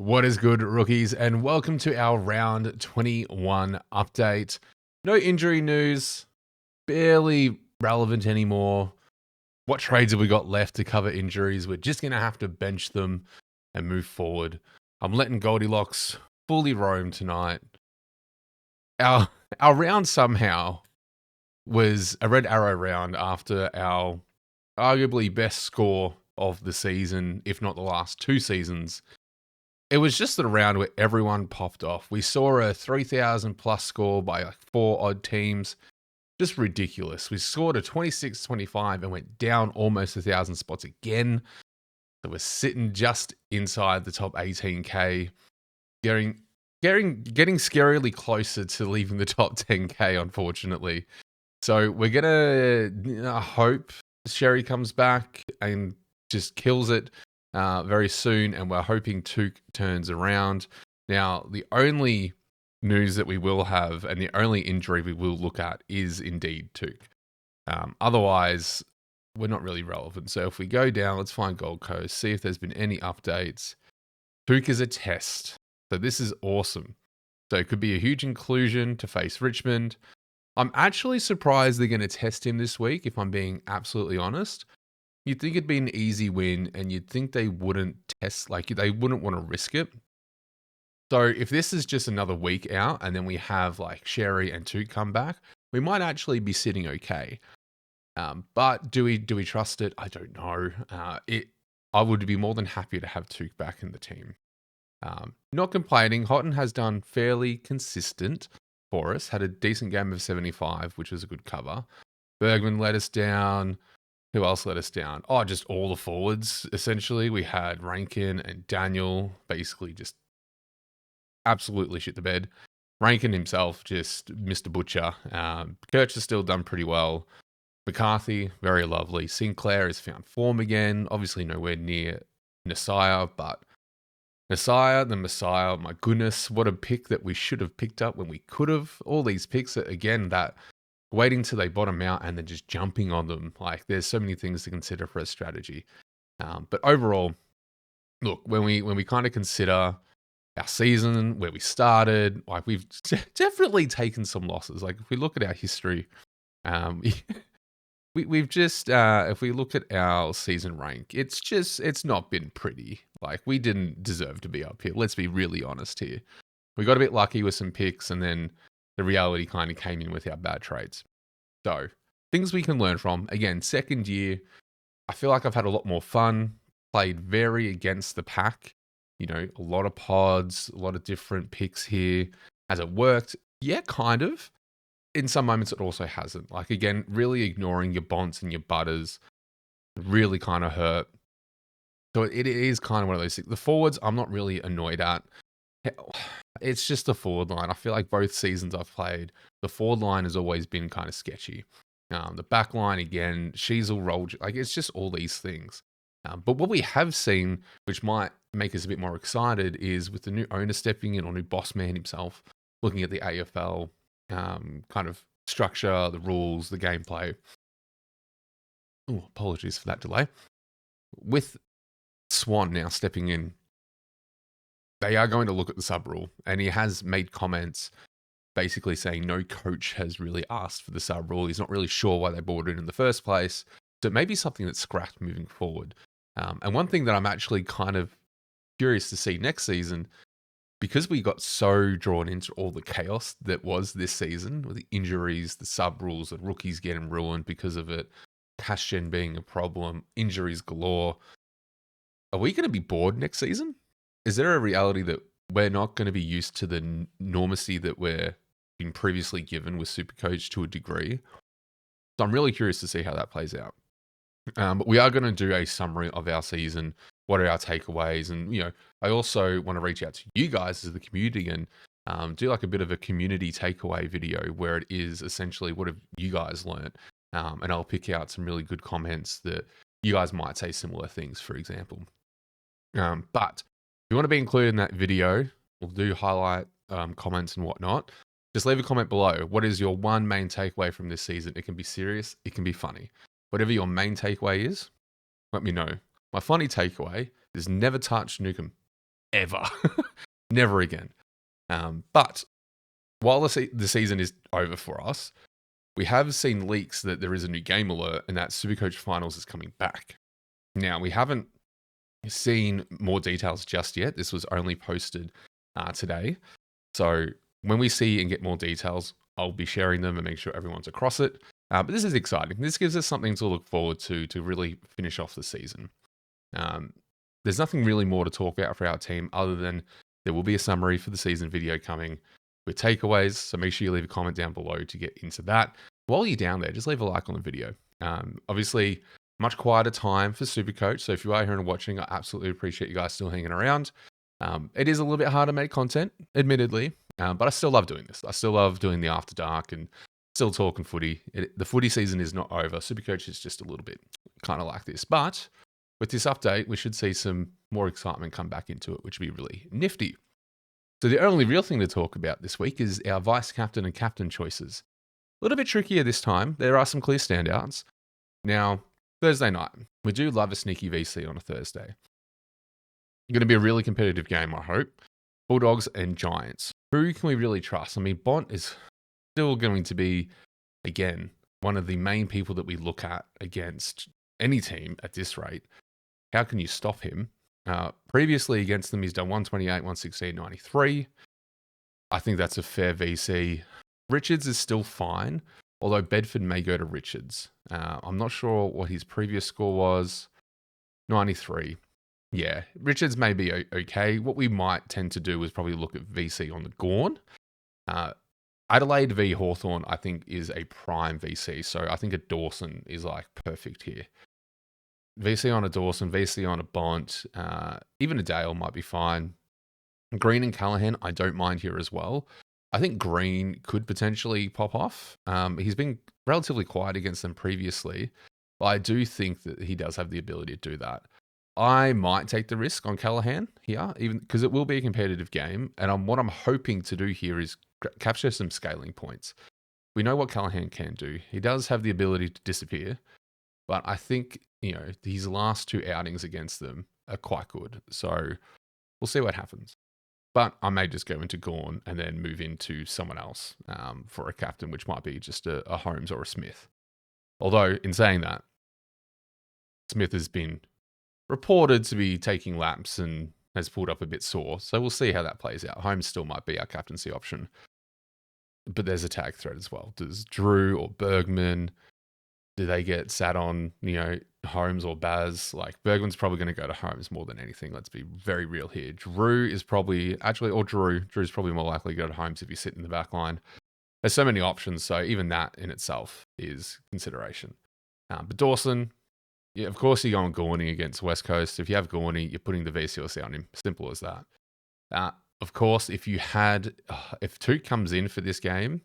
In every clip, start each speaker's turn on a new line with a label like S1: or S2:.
S1: What is good, rookies, and welcome to our round 21 update. No injury news, barely relevant anymore. What trades have we got left to cover injuries? We're just going to have to bench them and move forward. I'm letting Goldilocks fully roam tonight. Our round somehow was a red arrow round after our arguably best score of the season, if not the last two seasons. It was just a round where everyone popped off. We saw a 3,000 plus score by like 4 odd teams. Just ridiculous. We scored a 26-25 and went down almost 1,000 spots again. So we're sitting just inside the top 18K, getting scarily closer to leaving the top 10K, unfortunately. So we're going to hope Sherry comes back and just kills it very soon, and we're hoping Took turns around. Now, the only news that we will have and the only injury we will look at is indeed Took. Otherwise, we're not really relevant. So if we go down, let's find Gold Coast, see if there's been any updates. Took is a test. So this is awesome. So it could be a huge inclusion to face Richmond. I'm actually surprised they're going to test him this week, if I'm being absolutely honest. You'd think it'd be an easy win, and you'd think they wouldn't test, like they wouldn't want to risk it. So if this is just another week out, and then we have like Sherry and Took come back, we might actually be sitting okay. But do we trust it? I don't know. I would be more than happy to have Took back in the team. Not complaining. Houghton has done fairly consistent for us. Had a decent game of 75, which was a good cover. Bergman let us down. Who else let us down? Oh, just all the forwards, essentially. We had Rankin and Daniel basically just absolutely shit the bed. Rankin himself just missed a butcher. Kirch has still done pretty well. McCarthy, very lovely. Sinclair has found form again. Obviously nowhere near Nasiah, but Nasiah, the Messiah, my goodness, what a pick that we should have picked up when we could have. All these picks, again, that waiting till they bottom out and then just jumping on them. Like, there's so many things to consider for a strategy. But overall, look, when we kind of consider our season, where we started, like we've definitely taken some losses. Like if we look at our history, we've just, if we look at our season rank, it's not been pretty. Like we didn't deserve to be up here. Let's be really honest here. We got a bit lucky with some picks, and then the reality kind of came in with our bad trades. So things we can learn from. Again, second year, I feel like I've had a lot more fun, played very against the pack, a lot of pods, a lot of different picks here. Has it worked? Yeah, kind of. In some moments, it also hasn't. Like, again, really ignoring your Bonts and your Butters really kind of hurt. So it is kind of one of those things. The forwards, I'm not really annoyed at. It's just the forward line. I feel like both seasons I've played, the forward line has always been kind of sketchy. The back line, again, Sheasel, rolled. Like, it's just all these things. But what we have seen, which might make us a bit more excited, is with the new owner stepping in, or new boss man himself, looking at the AFL kind of structure, the rules, the gameplay. Oh, apologies for that delay. With Swan now stepping in, they are going to look at the sub rule, and he has made comments basically saying no coach has really asked for the sub rule. He's not really sure why they brought it in the first place. So it may be something that's scrapped moving forward. And one thing that I'm actually kind of curious to see next season, because we got so drawn into all the chaos that was this season with the injuries, the sub rules, the rookies getting ruined because of it, cash gen being a problem, injuries galore. Are we going to be bored next season? Is there a reality that we're not going to be used to the normacy that we're being previously given with Supercoach to a degree? So I'm really curious to see how that plays out. But we are going to do a summary of our season. What are our takeaways? And, I also want to reach out to you guys as the community and do like a bit of a community takeaway video where it is essentially what have you guys learned? And I'll pick out some really good comments that you guys might say similar things, for example. But if you want to be included in that video, we'll do highlight comments and whatnot. Just leave a comment below. What is your one main takeaway from this season? It can be serious. It can be funny. Whatever your main takeaway is, let me know. My funny takeaway is never touch Nukem. ever. Never again. But while the season is over for us, we have seen leaks that there is a new game alert and that Supercoach Finals is coming back. Now, we haven't seen more details just yet. This was only posted today. So when we see and get more details, I'll be sharing them and make sure everyone's across it. But this is exciting. This gives us something to look forward to really finish off the season. There's nothing really more to talk about for our team other than there will be a summary for the season video coming with takeaways. So make sure you leave a comment down below to get into that. While you're down there, just leave a like on the video. Obviously, much quieter time for Supercoach. So if you are here and watching, I absolutely appreciate you guys still hanging around. It is a little bit hard to make content, admittedly, but I still love doing this. I still love doing the After Dark and still talking footy. The footy season is not over. Supercoach is just a little bit kind of like this. But with this update, we should see some more excitement come back into it, which would be really nifty. So the only real thing to talk about this week is our vice captain and captain choices. A little bit trickier this time. There are some clear standouts. Now, Thursday night, we do love a sneaky VC on a Thursday. Going to be a really competitive game, I hope. Bulldogs and Giants. Who can we really trust? I mean, Bont is still going to be, again, one of the main people that we look at against any team at this rate. How can you stop him? Previously against them, he's done 128, 116, 93. I think that's a fair VC. Richards is still fine, although Bedford may go to Richards. I'm not sure what his previous score was. 93. Yeah, Richards may be okay. What we might tend to do is probably look at VC on the Gawn. Adelaide v Hawthorn, I think, is a prime VC. So I think a Dawson is like perfect here. VC on a Dawson, VC on a Bont, even a Dale might be fine. Green and Callaghan, I don't mind here as well. I think Green could potentially pop off. He's been relatively quiet against them previously, but I do think that he does have the ability to do that. I might take the risk on Callaghan here, even because it will be a competitive game. And what I'm hoping to do here is capture some scaling points. We know what Callaghan can do. He does have the ability to disappear, but I think, his last two outings against them are quite good. So we'll see what happens. But I may just go into Gawn and then move into someone else for a captain, which might be just a Holmes or a Smith. Although, in saying that, Smith has been reported to be taking laps and has pulled up a bit sore. So we'll see how that plays out. Holmes still might be our captaincy option. But there's a tag threat as well. Does Drew or Bergman, do they get sat on, Holmes or Baz? Like, Bergman's probably going to go to Holmes more than anything. Let's be very real here. Drew is probably, Drew's probably more likely to go to Holmes if you sit in the back line. There's so many options, so even that in itself is consideration. But Dawson, yeah, of course you're going Gorney against West Coast. If you have Gorney, you're putting the VCLC on him. Simple as that. Of course, if Took comes in for this game,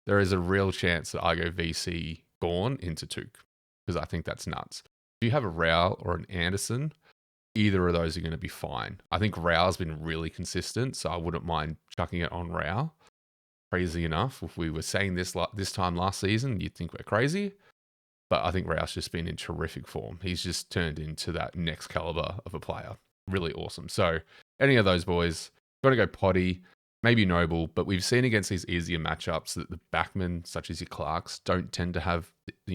S1: there is a real chance that I go VC Gorn into Took, because I think that's nuts. If you have a Rao or an Anderson, either of those are going to be fine. I think Rao's been really consistent, so I wouldn't mind chucking it on Rao. Crazy enough, if we were saying this time last season, you'd think we're crazy. But I think Rao's just been in terrific form. He's just turned into that next caliber of a player. Really awesome. So any of those boys, got to go Potty, maybe Noble, but we've seen against these easier matchups that the backmen, such as your Clarks, don't tend to have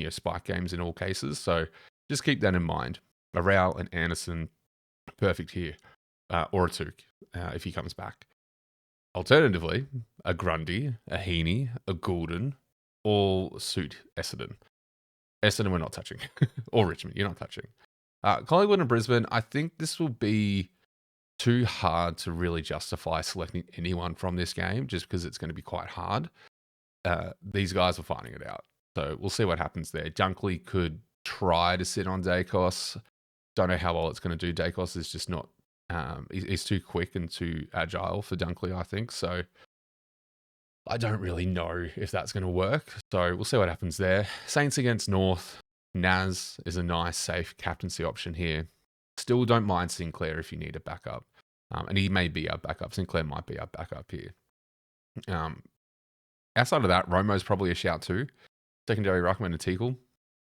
S1: spike games in all cases. So just keep that in mind. A Rao and Anderson, perfect here. Or a Took, if he comes back. Alternatively, a Grundy, a Heaney, a Goulden, all suit Essendon. Essendon we're not touching. Or Richmond, you're not touching. Collingwood and Brisbane, I think this will be too hard to really justify selecting anyone from this game, just because it's going to be quite hard. These guys are finding it out. So we'll see what happens there. Dunkley could try to sit on Dacos. Don't know how well it's going to do. Dacos is just not, he's too quick and too agile for Dunkley, I think. So I don't really know if that's going to work. So we'll see what happens there. Saints against North. Naz is a nice, safe captaincy option here. Still don't mind Sinclair if you need a backup. And he may be our backup. Sinclair might be our backup here. Outside of that, Romo's probably a shout too. Secondary ruckman and Teagle.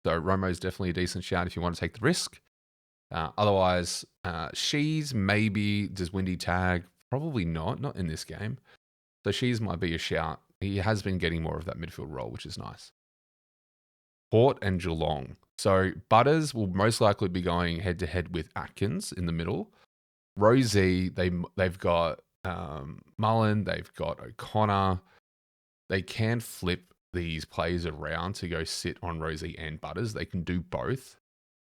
S1: So Romo's definitely a decent shout if you want to take the risk. Otherwise, Shees maybe, does Windy tag? Probably not in this game. So Shees might be a shout. He has been getting more of that midfield role, which is nice. Port and Geelong. So Butters will most likely be going head to head with Atkins in the middle. Rosie, they've got Mullen, they've got O'Connor. They can flip these players around to go sit on Rosie and Butters. They can do both.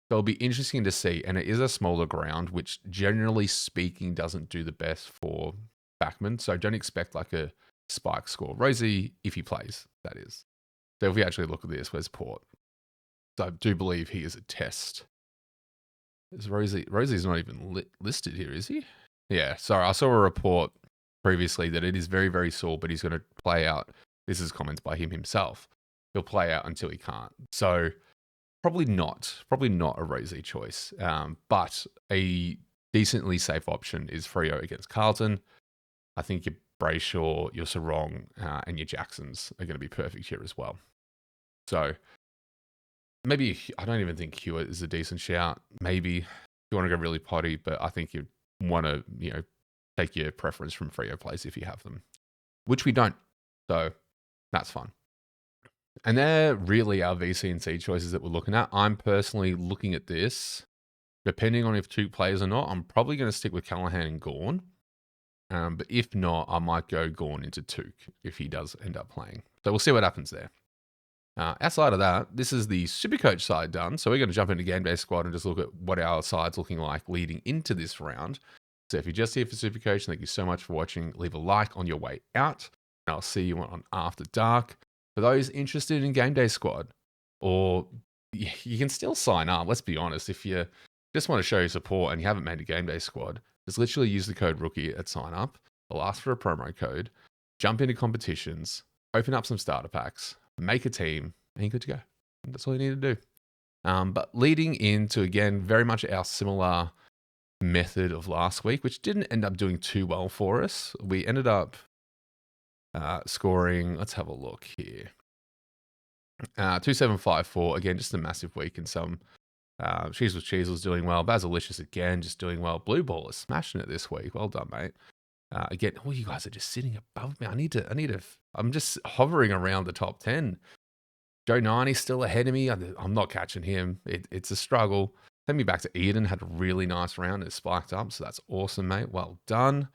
S1: So it'll be interesting to see. And it is a smaller ground, which generally speaking doesn't do the best for backmen. So don't expect like a spike score. Rosie, if he plays, that is. So if we actually look at this, where's Port? So I do believe he is a test. Is Rosie's not even listed here, is he? Yeah, sorry. I saw a report previously that it is very, very sore, but he's going to play out. This is comments by him himself. He'll play out until he can't. So probably not a Rosie choice. But a decently safe option is Freo against Carlton. I think your Brayshaw, your Sarong, and your Jacksons are going to be perfect here as well. So maybe, I don't even think Hewitt is a decent shout. Maybe if you want to go really potty, but I think you want to, take your preference from Freo plays if you have them, which we don't. So that's fun. And they're really our VC and C choices that we're looking at. I'm personally looking at this, depending on if two players or not, I'm probably going to stick with Callahan and Gawn. But if not, I might go Gawn into Took if he does end up playing. So we'll see what happens there. Outside of that, this is the Supercoach side done. So we're going to jump into Game Day Squad and just look at what our side's looking like leading into this round. So if you're just here for Supercoach, thank you so much for watching. Leave a like on your way out. And I'll see you on After Dark. For those interested in Game Day Squad, or you can still sign up. Let's be honest. If you just want to show your support and you haven't made a Game Day Squad, just literally use the code Rookie at sign up. I'll ask for a promo code. Jump into competitions. Open up some starter packs. Make a team, and you're good to go. That's all you need to do. But leading into, again, very much our similar method of last week, which didn't end up doing too well for us. We ended up scoring, let's have a look here. 2754, again, just a massive week in some. Cheese with Cheese was doing well. Basilicious again, just doing well. Blue Ball is smashing it this week. Well done, mate. Again, all you guys are just sitting above me. I'm just hovering around the top 10. Joe 90 still ahead of me. I'm not catching him. It's a struggle. Send me back to Eden. Had a really nice round. It spiked up. So that's awesome, mate. Well done.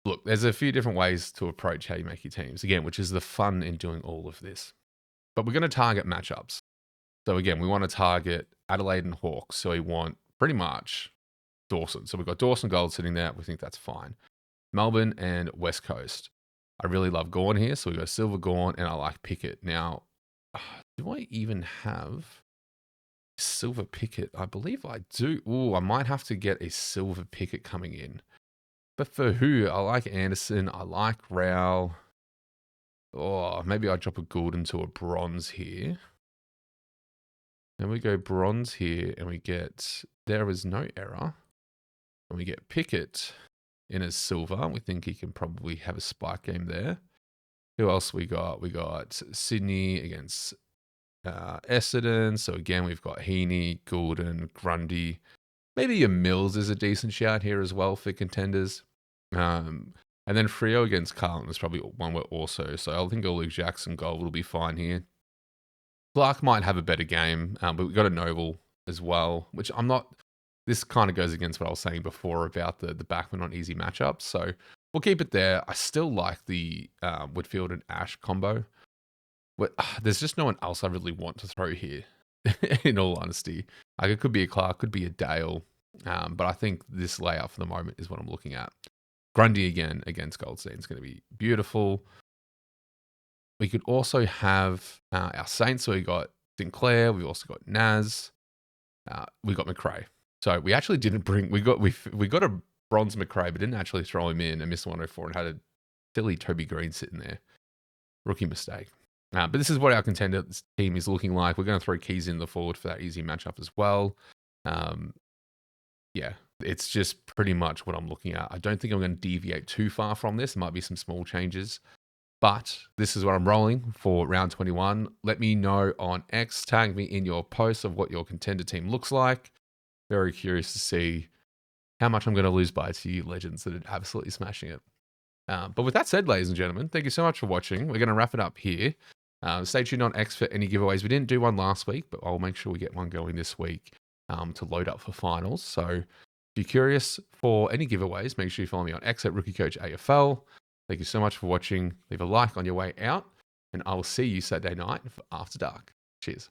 S1: Look, there's a few different ways to approach how you make your teams, again, which is the fun in doing all of this. But we're going to target matchups. So again, we want to target Adelaide and Hawks. So we want pretty much Dawson. So we've got Dawson Gold sitting there. We think that's fine. Melbourne and West Coast. I really love Gawn here. So we got Silver Gawn and I like Pickett. Now, do I even have Silver Pickett? I believe I do. Ooh, I might have to get a Silver Pickett coming in. But for who? I like Anderson. I like Rowell. Oh, maybe I drop a gold into a bronze here. Then we go bronze here and we get, there is no error. And we get Pickett in as silver. We think he can probably have a spike game there. Who else we got? We got Sydney against Essendon. So again, we've got Heaney, Goulden, Grundy. Maybe a Mills is a decent shout here as well for contenders. And then Freo against Carlton is probably one we're also. So I think Luke Jackson Gold will be fine here. Clark might have a better game, but we've got a Noble as well, which I'm not. This kind of goes against what I was saying before about the backman on easy matchups. So we'll keep it there. I still like the Whitfield and Ash combo. But there's just no one else I really want to throw here, in all honesty. Like it could be a Clark, could be a Dale. But I think this layout for the moment is what I'm looking at. Grundy again against Goldstein is going to be beautiful. We could also have our Saints. So we got Sinclair. We also got Naz. We got McRae. So we actually didn't bring. We got a bronze McRae, but didn't actually throw him in and missed 104 and had a silly Toby Green sitting there. Rookie mistake. But this is what our contender team is looking like. We're going to throw Keys in the forward for that easy matchup as well. Yeah, it's just pretty much what I'm looking at. I don't think I'm going to deviate too far from this. There might be some small changes. But this is what I'm rolling for round 21. Let me know on X. Tag me in your posts of what your contender team looks like. Very curious to see how much I'm going to lose by to you legends that are absolutely smashing it. But with that said, ladies and gentlemen, thank you so much for watching. We're going to wrap it up here. Stay tuned on X for any giveaways. We didn't do one last week, but I'll make sure we get one going this week to load up for finals. So if you're curious for any giveaways, make sure you follow me on X at RookieCoachAFL. Thank you so much for watching. Leave a like on your way out, and I will see you Saturday night for After Dark. Cheers.